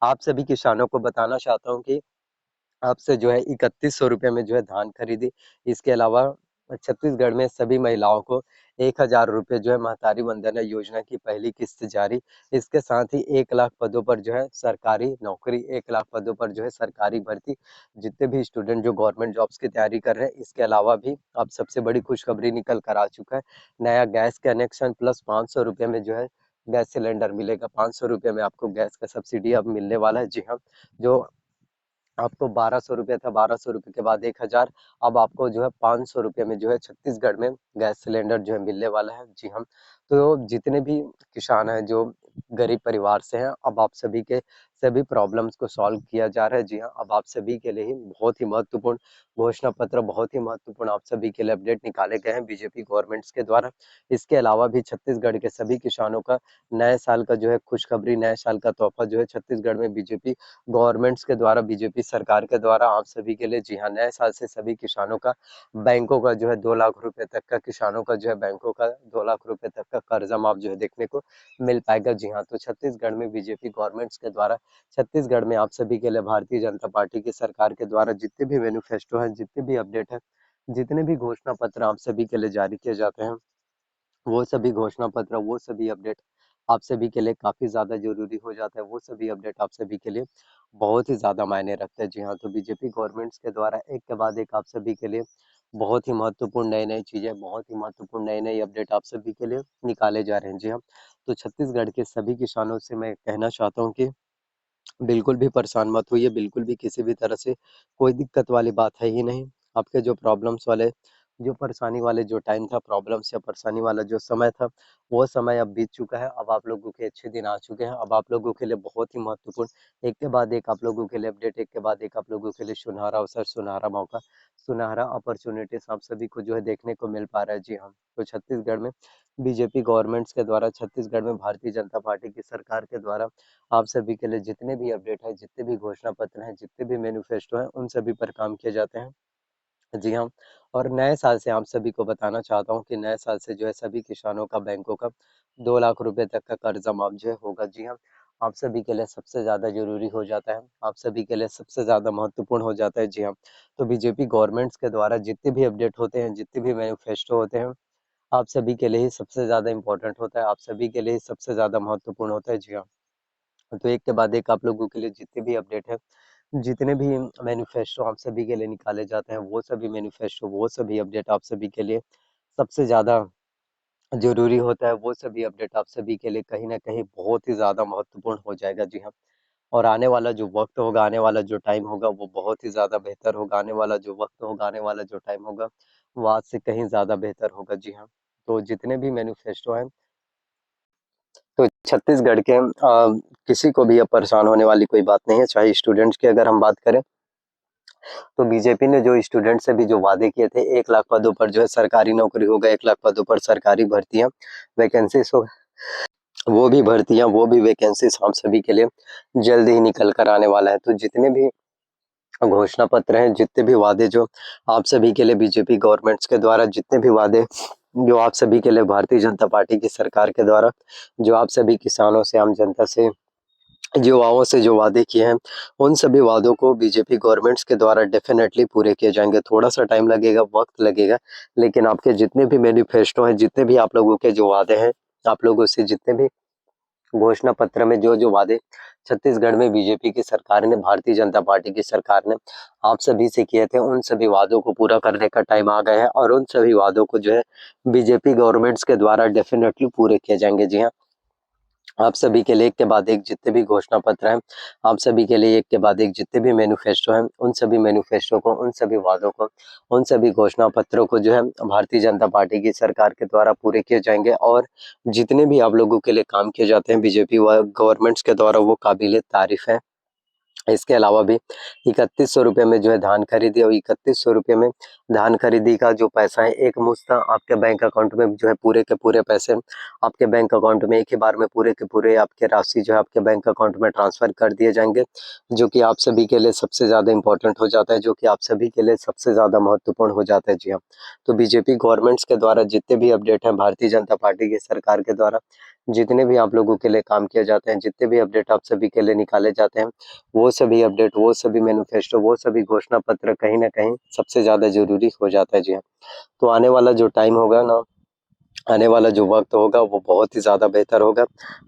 आप सभी किसानों को बताना चाहता हूँ कि आपसे जो है 3100 रुपये में जो है धान खरीदी। इसके अलावा छत्तीसगढ़ में सभी महिलाओं को 1000 रुपये जो है महतारी वंदना योजना की पहली किस्त जारी। इसके साथ ही 1 लाख पदों पर जो है सरकारी नौकरी, 1 लाख पदों पर जो है सरकारी भर्ती। जितने भी स्टूडेंट जो गवर्नमेंट जॉब्स की तैयारी कर रहे हैं, इसके अलावा भी अब सबसे बड़ी खुशखबरी निकल कर आ चुका है। नया गैस कनेक्शन प्लस 500 रुपये में जो है गैस सिलेंडर मिलेगा। 500 रुपये में आपको गैस का सब्सिडी अब मिलने वाला है। जी हाँ, जो आपको 1200 रुपये था, 1200 रुपये के बाद 1000, अब आपको जो है 500 रुपये में जो है छत्तीसगढ़ में गैस सिलेंडर जो है मिलने वाला है। जी हाँ, तो जितने भी किसान हैं जो गरीब परिवार से हैं, अब आप सभी के सभी प्रॉब्लम्स को सॉल्व किया जा रहा है। जी हाँ, अब आप सभी के लिए ही बहुत ही महत्वपूर्ण घोषणा पत्र, बहुत ही महत्वपूर्ण आप सभी के लिए अपडेट निकाले गए हैं बीजेपी गवर्नमेंट्स के द्वारा। इसके अलावा भी छत्तीसगढ़ के सभी किसानों का नए साल का जो है खुशखबरी, नए साल का तोहफा जो है छत्तीसगढ़ में बीजेपी गवर्नमेंट्स के द्वारा, बीजेपी सरकार के द्वारा आप सभी के लिए। जी हाँ, नए साल से सभी किसानों का बैंकों का जो है 2 लाख रुपए तक का, किसानों का जो है बैंकों का 2 लाख रुपए तक का कर्जा माफ जो है देखने को मिल पाएगा। जी हाँ, तो छत्तीसगढ़ में बीजेपी गवर्नमेंट्स के द्वारा, छत्तीसगढ़ में आप सभी के लिए भारतीय जनता पार्टी की सरकार के द्वारा जितने भी मैनिफेस्टो है, जितने भी अपडेट है, जितने भी घोषणा पत्र आप सभी के लिए जारी किए जाते हैं, वो सभी घोषणा पत्र, वो सभी अपडेट आप सभी के लिए काफी ज्यादा जरूरी हो जाता है। वो सभी अपडेट आप सभी के लिए बहुत ही ज्यादा मायने रखते हैं। जी हाँ, तो बीजेपी गवर्नमेंट्स के द्वारा एक के बाद एक आप सभी के लिए बहुत ही महत्वपूर्ण नई नई चीजें, बहुत ही महत्वपूर्ण नई नई अपडेट आप सभी के लिए निकाले जा रहे हैं। जी हाँ, तो छत्तीसगढ़ के सभी किसानों से मैं कहना चाहता हूँ कि बिल्कुल भी परेशान मत होइए, बिल्कुल भी किसी भी तरह से कोई दिक्कत वाली बात है ही नहीं। आपके जो प्रॉब्लम्स वाले, जो परेशानी वाले जो टाइम था, प्रॉब्लम्स या परेशानी वाला जो समय था, वो समय अब बीत चुका है। अब आप लोगों के अच्छे दिन आ चुके हैं। अब आप लोगों के लिए बहुत ही महत्वपूर्ण एक के बाद एक आप लोगों के लिए अपडेट, एक के बाद एक आप लोगों के लिए सुनहरा अवसर, सुनहरा मौका, सुनहरा अपॉर्चुनिटीज आप सभी को जो है देखने को मिल पा रहा है। जी हाँ, तो छत्तीसगढ़ में बीजेपी गवर्नमेंट्स के द्वारा, छत्तीसगढ़ में भारतीय जनता पार्टी की सरकार के द्वारा आप सभी के लिए जितने भी अपडेट है, जितने भी घोषणा पत्र हैं, जितने भी मैनिफेस्टो हैं, उन सभी पर काम किए जाते हैं। जी हाँ, और नए साल से आप सभी को बताना चाहता हूँ कि नए साल से जो है सभी किसानों का बैंकों का 2 लाख रुपए तक का कर्जा माफ जो है होगा। जी हाँ, आप सभी के लिए सबसे ज्यादा जरूरी हो जाता है, आप सभी के लिए सबसे ज्यादा महत्वपूर्ण हो जाता है। जी हाँ, तो बीजेपी गवर्नमेंट्स के द्वारा जितने भी अपडेट होते हैं, जितने भी मैनिफेस्टो होते हैं, आप सभी के लिए ही सबसे ज्यादा इंपॉर्टेंट होता है, आप सभी के लिए ही सबसे ज्यादा महत्वपूर्ण होता है। जी हाँ, तो एक के बाद एक आप लोगों के लिए जितने भी अपडेट है, जितने भी मैनिफेस्टो आप सभी के लिए निकाले जाते हैं, वो सभी मैनिफेस्टो, वो सभी अपडेट आप सभी के लिए सबसे ज्यादा जरूरी होता है। वो सभी अपडेट आप सभी के लिए कहीं ना कहीं बहुत ही ज्यादा महत्वपूर्ण हो जाएगा। जी हाँ, और आने वाला जो वक्त होगा, आने वाला जो टाइम होगा, वो बहुत ही ज्यादा बेहतर होगा। आने वाला जो वक्त होगा, आने वाला जो टाइम होगा, वो आज से कहीं ज्यादा बेहतर होगा। जी हाँ, तो जितने भी मैनिफेस्टो हैं, तो छत्तीसगढ़ के किसी को भी अब परेशान होने वाली कोई बात नहीं है। चाहे स्टूडेंट्स की अगर हम बात करें, तो बीजेपी ने जो स्टूडेंट से भी जो वादे किए थे, 1 लाख पदों पर जो है सरकारी नौकरी होगा, 1 लाख पदों पर सरकारी भर्तियां, वैकेंसीज हो, वो भी भर्तियां, वो भी वैकेंसीज हम सभी के लिए जल्द ही निकल कर आने वाला है। तो जितने भी घोषणा पत्र हैं, जितने भी वादे जो आप सभी के लिए बीजेपी गवर्नमेंट्स के द्वारा, जितने भी वादे जो आप सभी के लिए भारतीय जनता पार्टी की सरकार के द्वारा, जो आप सभी किसानों से, आम जनता से, युवाओं से जो वादे किए हैं, उन सभी वादों को बीजेपी गवर्नमेंट्स के द्वारा डेफिनेटली पूरे किए जाएंगे। थोड़ा सा टाइम लगेगा, वक्त लगेगा, लेकिन आपके जितने भी मैनिफेस्टो हैं, जितने भी आप लोगों के जो वादे हैं, आप लोगों से जितने भी घोषणा पत्र में जो जो वादे छत्तीसगढ़ में बीजेपी की सरकार ने, भारतीय जनता पार्टी की सरकार ने आप सभी से किए थे, उन सभी वादों को पूरा करने का टाइम आ गया है। और उन सभी वादों को जो है बीजेपी गवर्नमेंट्स के द्वारा डेफिनेटली पूरे किए जाएंगे। जी हाँ, आप सभी के लिए एक के बाद एक जितने भी घोषणा पत्र हैं, आप सभी के लिए एक के बाद एक जितने भी मैनिफेस्टो हैं, उन सभी मैनिफेस्टो को, उन सभी वादों को, उन सभी घोषणा पत्रों को जो है भारतीय जनता पार्टी की सरकार के द्वारा पूरे किए जाएंगे। और जितने भी आप लोगों के लिए काम किए जाते हैं बीजेपी गवर्नमेंट्स के द्वारा, वो काबिले तारीफ है। इसके अलावा भी 3100 रुपये में जो है धान खरीदी, और 3100 रुपये में धान खरीदी का जो पैसा है, एक मुश्त आपके बैंक अकाउंट में जो है पूरे के पूरे पैसे आपके बैंक अकाउंट में एक ही बार में पूरे के पूरे आपके राशि जो है आपके बैंक अकाउंट में ट्रांसफर कर दिए जाएंगे, जो कि आप सभी के लिए सबसे ज्यादा इंपॉर्टेंट हो जाता है, जो कि आप सभी के लिए सबसे ज्यादा महत्वपूर्ण हो जाता है। जी हाँ, तो बीजेपी गवर्नमेंट्स के द्वारा जितने भी अपडेट हैं, भारतीय जनता पार्टी की सरकार के द्वारा जितने भी आप लोगों के लिए काम किए जाते हैं, जितने भी अपडेट आप सभी के लिए निकाले जाते हैं, वो सभी अपडेट, वो सभी मैनिफेस्टो, वो सभी घोषणा पत्र कहीं न कहीं सबसे ज़्यादा ज़रूरी हो जाता है। जी हाँ, तो आने वाला जो टाइम होगा ना, आने वाला जो वक़्त होगा वो बहुत ही ज़्यादा बेहतर होगा।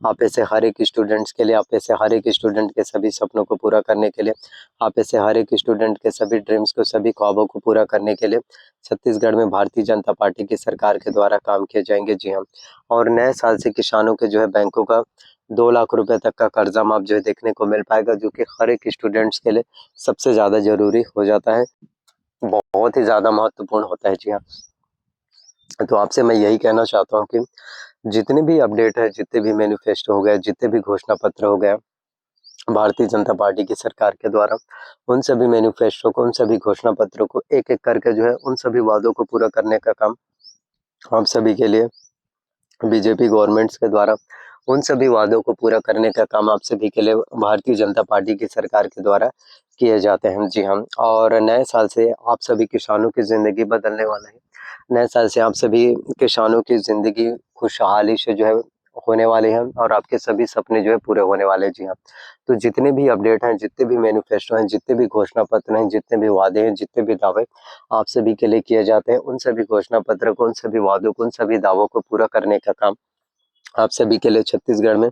आप ऐसे हर एक स्टूडेंट्स के लिए, आप ऐसे हर एक स्टूडेंट के सभी सपनों को पूरा करने के लिए, आप ऐसे हर एक स्टूडेंट के सभी ड्रीम्स को, सभी ख्वाबों को पूरा करने के लिए छत्तीसगढ़ में भारतीय जनता पार्टी की सरकार के द्वारा काम किए जाएँगे। जी हाँ, और नए साल से किसानों के जो है बैंकों का 2 लाख रुपए तक का कर्जा माफ़ जो है देखने को मिल पाएगा, जो कि हर एक स्टूडेंट्स के लिए सबसे ज़्यादा ज़रूरी हो जाता है। बहुत ही ज़्यादा महत्वपूर्ण होता है। जी हाँ। तो आपसे मैं यही कहना चाहता हूँ कि जितने भी अपडेट है, जितने भी मैनिफेस्टो हो गए, जितने भी घोषणा पत्र हो गया भारतीय जनता पार्टी की सरकार के द्वारा, उन सभी मैनिफेस्टो को, उन सभी घोषणा पत्रों को एक-एक करके जो है, उन सभी वादों को पूरा करने का काम हम सभी के लिए बीजेपी गवर्नमेंट्स के द्वारा उन सभी वादों को पूरा करने का काम आप सभी के लिए भारतीय जनता पार्टी की सरकार के द्वारा किए जाते हैं। जी हाँ, और नए साल से आप सभी किसानों की ज़िंदगी बदलने वाला है। नए साल से आप सभी किसानों की ज़िंदगी खुशहाली से जो है होने वाले हैं और आपके सभी सपने जो है पूरे होने वाले हैं। जी हाँ, तो जितने भी अपडेट हैं, जितने भी मैनिफेस्टो हैं, जितने भी घोषणा पत्र हैं, जितने भी वादे हैं, जितने भी दावे आप सभी के लिए किए जाते हैं, उन सभी घोषणा पत्र को, उन सभी वादों को, उन सभी दावों को पूरा करने का काम आप सभी के लिए छत्तीसगढ़ में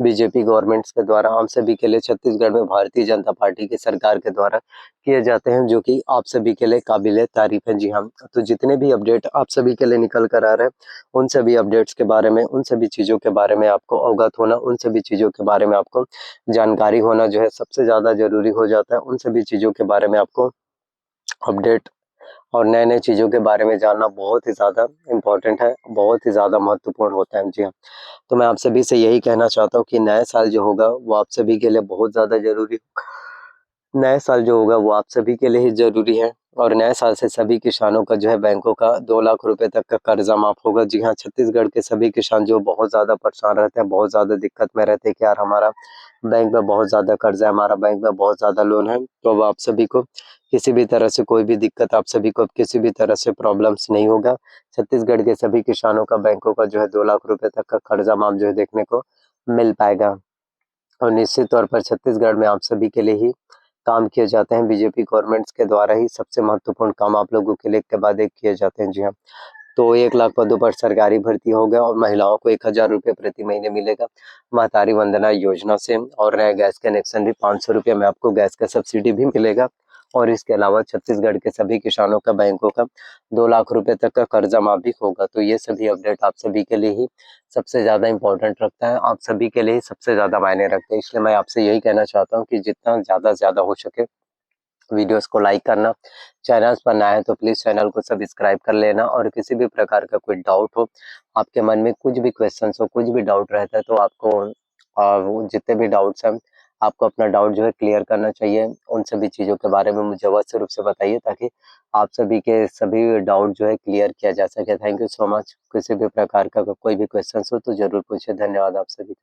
बीजेपी गवर्नमेंट्स के द्वारा, हम सभी के लिए छत्तीसगढ़ में भारतीय जनता पार्टी की सरकार के द्वारा किए जाते हैं, जो कि आप सभी के लिए काबिल-ए-तारीफ़ है। जी हाँ, तो जितने भी अपडेट आप सभी के लिए निकल कर आ रहे हैं, उन सभी अपडेट्स के बारे में, उन सभी चीज़ों के बारे में आपको अवगत होना, उन सभी चीज़ों के बारे में आपको जानकारी होना जो है सबसे ज़्यादा ज़रूरी हो जाता है। उन सभी चीज़ों के बारे में आपको अपडेट और नए-नए चीज़ों के बारे में जानना बहुत ही ज़्यादा इम्पोर्टेंट है, बहुत ही ज़्यादा महत्वपूर्ण होता है। जी हाँ। तो मैं आप सभी से यही कहना चाहता हूँ कि नया साल जो होगा वो आप सभी के लिए बहुत ज़्यादा ज़रूरी, नया साल जो होगा वो आप सभी के लिए ही ज़रूरी है और नए साल से सभी किसानों का जो है बैंकों का 2 लाख रुपए तक का कर्जा माफ़ होगा। जी हाँ, छत्तीसगढ़ के सभी किसान जो बहुत ज़्यादा परेशान रहते हैं, बहुत ज़्यादा दिक्कत में रहते हैं कि यार हमारा बैंक में बहुत ज़्यादा कर्जा है, हमारा बैंक में बहुत ज़्यादा लोन है। तो अब आप सभी को किसी भी तरह से कोई भी दिक्कत, आप सभी को अब किसी भी तरह से प्रॉब्लम्स नहीं होगा। छत्तीसगढ़ के सभी किसानों का बैंकों का जो है 2 लाख रुपए तक का कर्जा माफ़ जो है देखने को मिल पाएगा। और निश्चित तौर पर छत्तीसगढ़ में आप सभी के लिए ही काम किए जाते हैं, बीजेपी गवर्नमेंट्स के द्वारा ही सबसे महत्वपूर्ण काम आप लोगों के लिए एक के बाद एक किए जाते हैं। जी हाँ, तो 1 लाख पदों पर सरकारी भर्ती होगा और महिलाओं को 1000 रुपए प्रति महीने मिलेगा महतारी वंदना योजना से, और नया गैस कनेक्शन भी 500 रुपए में आपको गैस का सब्सिडी भी मिलेगा। और इसके अलावा छत्तीसगढ़ के सभी किसानों का बैंकों का 2 लाख रुपए तक का कर्जा माफ भी होगा। तो ये सभी अपडेट आप सभी के लिए ही सबसे ज़्यादा इम्पोर्टेंट रखता है, आप सभी के लिए ही सबसे ज़्यादा मायने रखते हैं। इसलिए मैं आपसे यही कहना चाहता हूँ कि जितना ज़्यादा से ज़्यादा हो सके वीडियोस को लाइक करना, चैनल्स पर नया है तो प्लीज़ चैनल को सब्सक्राइब कर लेना, और किसी भी प्रकार का कोई डाउट हो, आपके मन में कुछ भी क्वेश्चंस हो, कुछ भी डाउट रहता है तो आपको वो जितने भी डाउट्स हैं, आपको अपना डाउट जो है क्लियर करना चाहिए। उन सभी चीज़ों के बारे में मुझे अवश्य रूप से बताइए ताकि आप सभी के सभी डाउट जो है क्लियर किया जा सके। Thank you so much. किसी भी प्रकार का कोई भी क्वेश्चंस हो तो ज़रूर पूछिए। धन्यवाद आप सभी का।